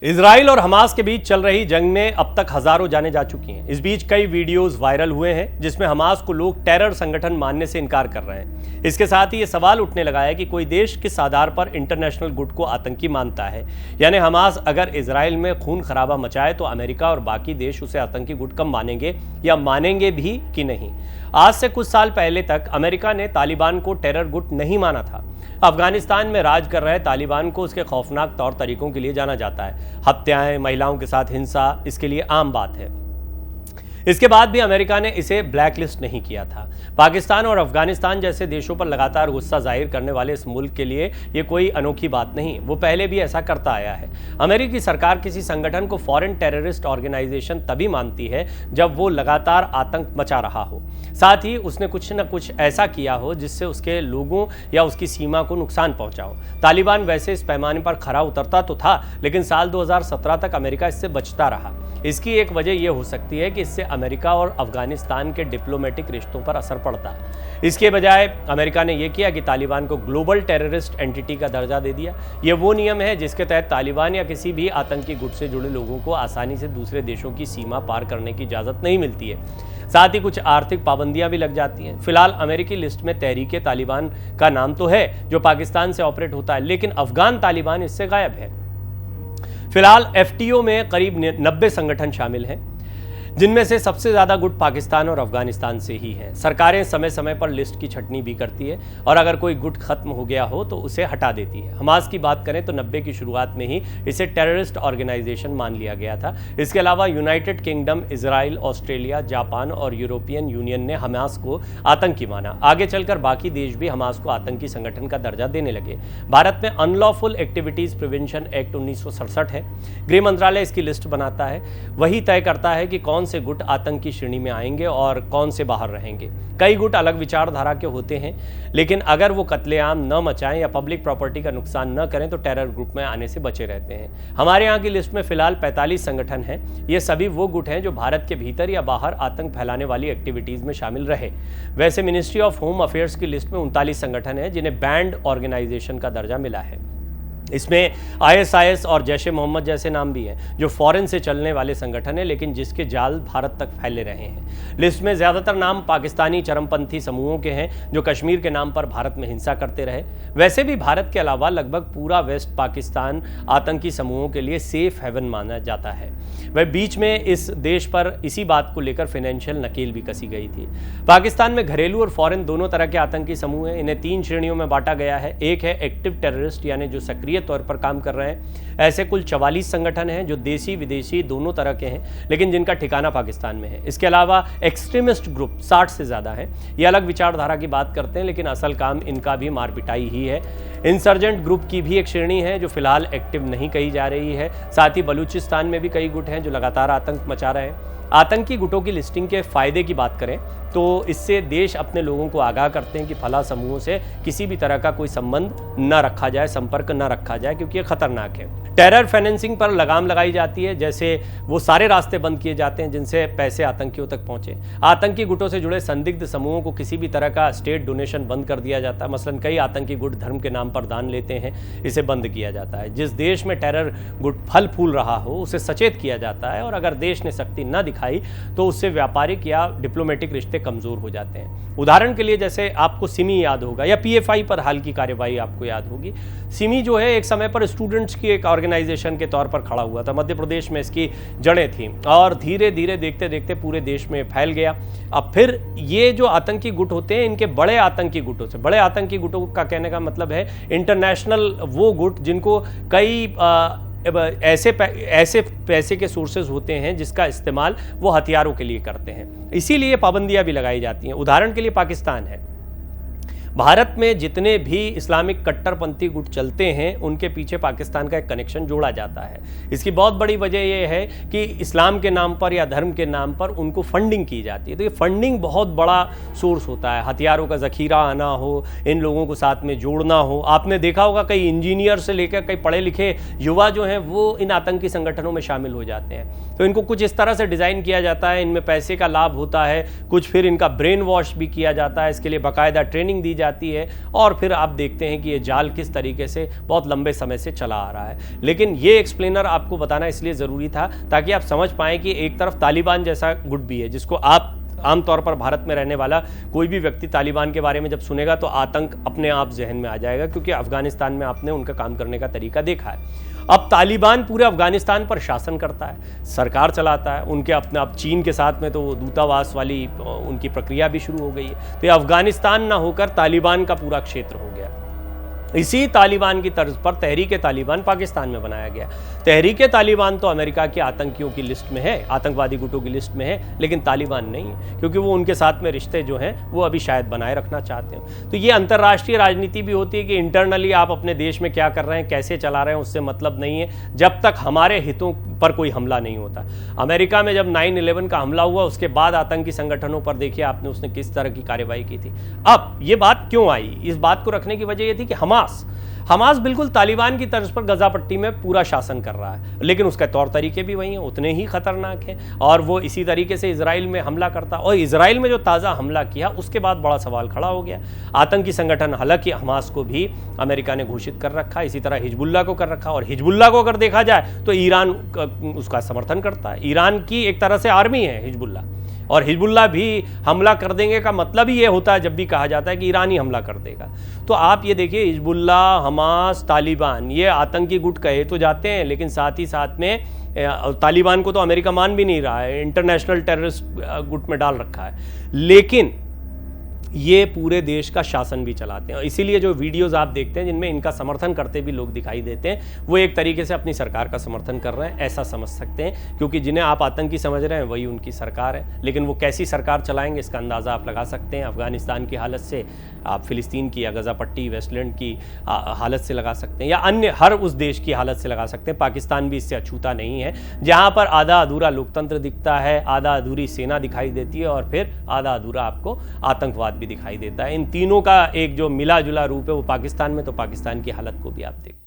Israel और Hamas के बीच चल रही जंग में अब तक हजारों जानें जा चुकी हैं। इस बीच कई वीडियोस वायरल हुए हैं जिसमें हमास को लोग टेरर संगठन मानने से इनकार कर रहे हैं। इसके साथ ही ये सवाल उठने लगा है कि कोई देश किस आधार पर इंटरनेशनल गुट को आतंकी मानता है। यानी हमास अगर इजराइल में खून खराबा मचाए तो अमेरिका और बाकी देश उसे आतंकी गुट कब मानेंगे या मानेंगे भी कि नहीं। आज से कुछ साल पहले तक अमेरिका ने तालिबान को टेरर गुट नहीं माना था। अफगानिस्तान में राज कर रहे तालिबान को उसके खौफनाक तौर तरीकों के लिए जाना जाता है। हत्याएं, महिलाओं के साथ हिंसा इसके लिए आम बात है। इसके बाद भी अमेरिका ने इसे ब्लैकलिस्ट नहीं किया था। पाकिस्तान और अफगानिस्तान जैसे देशों पर लगातार गुस्सा जाहिर करने वाले इस मुल्क के लिए ये कोई अनोखी बात नहीं, वो पहले भी ऐसा करता आया है। अमेरिकी सरकार किसी संगठन को फॉरेन टेररिस्ट ऑर्गेनाइजेशन तभी मानती है जब वो लगातार आतंक मचा रहा हो, साथ ही उसने कुछ न कुछ ऐसा किया हो जिससे उसके लोगों या उसकी सीमा को नुकसान पहुंचा हो। तालिबान वैसे इस पैमाने पर खरा उतरता तो था, लेकिन साल 2017 तक अमेरिका इससे बचता रहा। इसकी एक वजह यह हो सकती है कि इससे अमेरिका और अफगानिस्तान के डिप्लोमेटिक रिश्तों पर असर पड़ता। इसके बजाय अमेरिका ने यह किया कि तालिबान को ग्लोबल टेररिस्ट एंटिटी का दर्जा दे दिया। यह वो नियम है जिसके तहत तालिबान या किसी भी आतंकी गुट से जुड़े लोगों को आसानी से दूसरे देशों की सीमा पार करने की इजाज़त नहीं मिलती है। साथ ही कुछ आर्थिक पाबंदियां भी लग जाती हैं। फिलहाल अमेरिकी लिस्ट में तहरीके तालिबान का नाम तो है जो पाकिस्तान से ऑपरेट होता है, लेकिन अफगान तालिबान इससे गायब है। फिलहाल एफटीओ में करीब 90 संगठन शामिल हैं, जिनमें से सबसे ज्यादा गुट पाकिस्तान और अफगानिस्तान से ही हैं। सरकारें समय समय पर लिस्ट की छटनी भी करती है और अगर कोई गुट खत्म हो गया हो तो उसे हटा देती है। हमास की बात करें तो 90 की शुरुआत में ही इसे टेररिस्ट ऑर्गेनाइजेशन मान लिया गया था। इसके अलावा United kingdom, Israel, Australia, Japan और यूरोपियन यूनियन ने हमास को आतंकी माना। आगे चलकर बाकी देश भी हमास को आतंकी संगठन का दर्जा देने लगे। भारत में अनलॉफुल एक्टिविटीज प्रिवेंशन एक्ट 1967 है। गृह मंत्रालय इसकी लिस्ट बनाता है, वही तय करता है कि कौन से गुट आतंकी श्रेणी में आएंगे और कौन से बाहर रहेंगे। कई गुट अलग विचारधारा के होते हैं, लेकिन अगर वो कत्लेआम न मचाएं या पब्लिक प्रॉपर्टी का नुकसान न करें तो टेरर ग्रुप में आने से बचे रहते हैं। हमारे यहाँ की लिस्ट में फिलहाल 45 संगठन हैं। ये सभी वो गुट हैं जो भारत के भीतर या बाहर आतंक फैलाने वाली एक्टिविटीज में शामिल रहे। वैसे मिनिस्ट्री ऑफ होम अफेयर्स की लिस्ट में 39 संगठन हैं जिन्हें बैंड ऑर्गेनाइजेशन का दर्जा मिला है। इसमें आईएसआईएस और जैश-ए मोहम्मद जैसे नाम भी हैं जो फॉरेन से चलने वाले संगठन हैं, लेकिन जिसके जाल भारत तक फैले रहे हैं। लिस्ट में ज़्यादातर नाम पाकिस्तानी चरमपंथी समूहों के हैं जो कश्मीर के नाम पर भारत में हिंसा करते रहे। वैसे भी भारत के अलावा लगभग पूरा वेस्ट पाकिस्तान आतंकी समूहों के लिए सेफ हेवन माना जाता है। वह बीच में इस देश पर इसी बात को लेकर फाइनेंशियल नकेल भी कसी गई थी। पाकिस्तान में घरेलू और फॉरेन दोनों तरह के आतंकी समूह हैं। इन्हें 3 श्रेणियों में बांटा गया है। एक है एक्टिव टेररिस्ट, यानी जो सक्रिय तौर पर काम कर रहे हैं। ऐसे कुल 44 संगठन हैं जो देसी विदेशी दोनों तरह के हैं, लेकिन जिनका ठिकाना पाकिस्तान में है। इसके अलावा एक्सट्रीमिस्ट ग्रुप 60 से ज़्यादा हैं। ये अलग विचारधारा की बात करते हैं, लेकिन असल काम इनका भी मार पिटाई ही है। इंसर्जेंट ग्रुप की भी एक श्रेणी है जो फिलहाल एक्टिव नहीं कही जा रही है। साथ ही बलूचिस्तान में भी कई गुट हैं जो लगातार आतंक मचा रहे हैं। आतंकी गुटों की लिस्टिंग के फायदे की बात करें तो इससे देश अपने लोगों को आगाह करते हैं कि फला समूहों से किसी भी तरह का कोई संबंध न रखा जाए, संपर्क न रखा जाए, क्योंकि ये खतरनाक है। टेरर फाइनेंसिंग पर लगाम लगाई जाती है, जैसे वो सारे रास्ते बंद किए जाते हैं जिनसे पैसे आतंकियों तक पहुंचे। आतंकी गुटों से जुड़े संदिग्ध समूहों को किसी भी तरह का स्टेट डोनेशन बंद कर दिया जाता है। मसलन कई आतंकी गुट धर्म के नाम पर दान लेते हैं, इसे बंद किया जाता है। जिस देश में टेरर गुट फल फूल रहा हो उसे सचेत किया जाता है, और अगर देश ने सख्ती न दिखाई तो उससे व्यापारिक या डिप्लोमेटिक रिश्ते कमजोर हो जाते हैं। उदाहरण के लिए जैसे आपको सिमी याद होगा या पीएफआई पर हाल की कार्यवाही आपको याद होगी। सिमी जो है एक समय पर स्टूडेंट्स की एक ऑर्गेनाइजेशन के तौर पर खड़ा हुआ था। मध्य प्रदेश में इसकी जड़ें थीं और धीरे धीरे देखते देखते पूरे देश में फैल गया। अब फिर ये जो आतंकी गुट होते हैं, इनके बड़े आतंकी गुटों से, बड़े आतंकी गुटों का कहने का मतलब है इंटरनेशनल वो गुट जिनको कई ऐसे पैसे के सोर्सेज होते हैं जिसका इस्तेमाल वो हथियारों के लिए करते हैं। इसीलिए पाबंदियां भी लगाई जाती हैं। उदाहरण के लिए पाकिस्तान है। भारत में जितने भी इस्लामिक कट्टरपंथी गुट चलते हैं उनके पीछे पाकिस्तान का एक कनेक्शन जोड़ा जाता है। इसकी बहुत बड़ी वजह यह है कि इस्लाम के नाम पर या धर्म के नाम पर उनको फंडिंग की जाती है। तो ये फंडिंग बहुत बड़ा सोर्स होता है। हथियारों का ज़ख़ीरा आना हो, इन लोगों को साथ में जोड़ना हो। आपने देखा होगा कई इंजीनियर से लेकर कई पढ़े लिखे युवा जो हैं वो इन आतंकी संगठनों में शामिल हो जाते हैं। तो इनको कुछ इस तरह से डिज़ाइन किया जाता है, इनमें पैसे का लाभ होता है, कुछ फिर इनका ब्रेन वॉश भी किया जाता है। इसके लिए बाकायदा ट्रेनिंग दी जाती आती है और फिर आप देखते हैं कि ये जाल किस तरीके से बहुत लंबे समय से चला आ रहा है। लेकिन ये एक्सप्लेनर आपको बताना इसलिए ज़रूरी था ताकि आप समझ पाएँ कि एक तरफ तालिबान जैसा गुट भी है, जिसको आप आमतौर पर भारत में रहने वाला कोई भी व्यक्ति तालिबान के बारे में जब सुनेगा तो आतंक अपने आप जहन में आ जाएगा, क्योंकि अफगानिस्तान में आपने उनका काम करने का तरीका देखा है। अब तालिबान पूरे अफगानिस्तान पर शासन करता है, सरकार चलाता है, उनके अपने अब चीन के साथ में तो वो दूतावास वाली उनकी प्रक्रिया भी शुरू हो गई है। तो ये अफगानिस्तान ना होकर तालिबान का पूरा क्षेत्र हो गया। इसी तालिबान की तर्ज पर तहरीक तालिबान पाकिस्तान में बनाया गया। तहरीक तालिबान तो अमेरिका के आतंकियों की लिस्ट में है, आतंकवादी गुटों की लिस्ट में है, लेकिन तालिबान नहीं है, क्योंकि वो उनके साथ में रिश्ते जो हैं वो अभी शायद बनाए रखना चाहते हैं। तो ये अंतर्राष्ट्रीय राजनीति भी होती है कि इंटरनली आप अपने देश में क्या कर रहे हैं, कैसे चला रहे हैं, उससे मतलब नहीं है जब तक हमारे हितों पर कोई हमला नहीं होता। अमेरिका में जब 9/11 का हमला हुआ उसके बाद आतंकी संगठनों पर देखिए आपने उसने किस तरह की कार्रवाई की थी। अब ये बात क्यों आई, इस बात को रखने की वजह ये थी कि हमास बिल्कुल तालिबान की तर्ज पर गजा पट्टी में पूरा शासन कर रहा है, लेकिन उसके तौर तरीके भी वही हैं, उतने ही खतरनाक हैं, और वो इसी तरीके से इजराइल में हमला करता। और इजराइल में जो ताज़ा हमला किया उसके बाद बड़ा सवाल खड़ा हो गया। आतंकी संगठन, हालांकि हमास को भी अमेरिका ने घोषित कर रखा, इसी तरह हिजबुल्लाह को कर रखा, और हिजबुल्लाह को अगर देखा जाए तो ईरान उसका समर्थन करता है। ईरान की एक तरह से आर्मी है हिजबुल्लाह, और हिजबुल्लाह भी हमला कर देंगे का मतलब ही ये होता है जब भी कहा जाता है कि ईरान ही हमला कर देगा। तो आप ये देखिए, हिजबुल्लाह, हमास, तालिबान, ये आतंकी गुट कहे तो जाते हैं, लेकिन साथ ही साथ में तालिबान को तो अमेरिका मान भी नहीं रहा है, इंटरनेशनल टेररिस्ट गुट में डाल रखा है, लेकिन ये पूरे देश का शासन भी चलाते हैं। इसीलिए जो वीडियोस आप देखते हैं जिनमें इनका समर्थन करते भी लोग दिखाई देते हैं, वो एक तरीके से अपनी सरकार का समर्थन कर रहे हैं, ऐसा समझ सकते हैं, क्योंकि जिन्हें आप आतंकी समझ रहे हैं वही उनकी सरकार है। लेकिन वो कैसी सरकार चलाएंगे इसका अंदाज़ा आप लगा सकते हैं। अफगानिस्तान की हालत से, आप फिलिस्तीन की या गजा पट्टी, वेस्टलैंड की हालत से लगा सकते हैं, या अन्य हर उस देश की हालत से लगा सकते हैं। पाकिस्तान भी इससे अछूता नहीं है, जहाँ पर आधा अधूरा लोकतंत्र दिखता है, आधा अधूरी सेना दिखाई देती है, और फिर आधा अधूरा आपको आतंकवाद भी दिखाई देता है। इन तीनों का एक जो मिला जुला रूप है वो पाकिस्तान में, तो पाकिस्तान की हालत को भी आप देखें।